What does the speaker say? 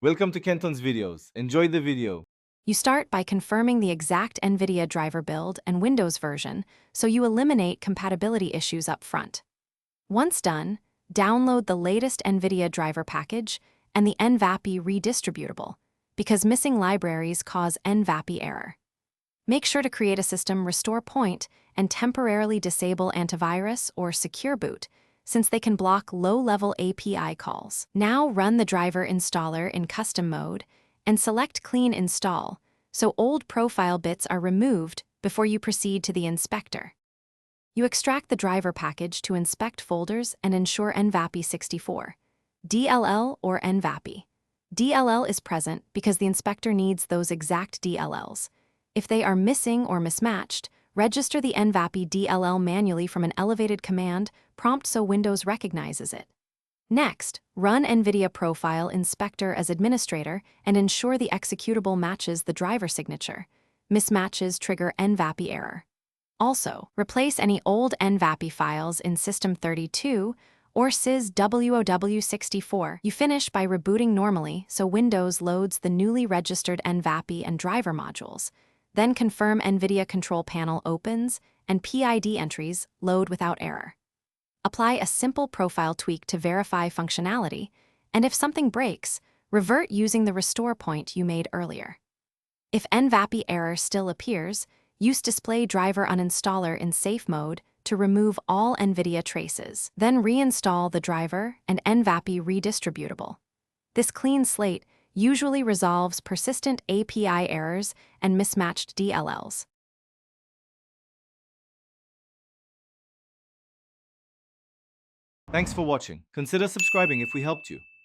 Welcome to Kenton's videos. Enjoy the video. You start by confirming the exact Nvidia driver build and Windows version so you eliminate compatibility issues up front. Once done, download the latest Nvidia driver package and the NVAPI redistributable, because missing libraries cause NVAPI error. Make sure to create a system restore point and temporarily disable antivirus or secure boot, since they can block low-level API calls. Now run the driver installer in custom mode and select Clean Install, so old profile bits are removed before you proceed to the inspector. You extract the driver package to inspect folders and ensure NVAPI 64, DLL or NVAPI. DLL is present because the inspector needs those exact DLLs. If they are missing or mismatched, register the NVAPI DLL manually from an elevated command prompt so Windows recognizes it. Next, run NVIDIA Profile Inspector as administrator and ensure the executable matches the driver signature. Mismatches trigger NVAPI error. Also, replace any old NVAPI files in System32 or SysWOW64. You finish by rebooting normally so Windows loads the newly registered NVAPI and driver modules. Then confirm NVIDIA Control Panel opens and PID entries load without error. Apply a simple profile tweak to verify functionality, and if something breaks, revert using the restore point you made earlier. If NVAPI error still appears, use Display Driver Uninstaller in safe mode to remove all NVIDIA traces. Then reinstall the driver and NVAPI redistributable. This clean slate usually resolves persistent API errors and mismatched DLLs. Thanks for watching. Consider subscribing if we helped you.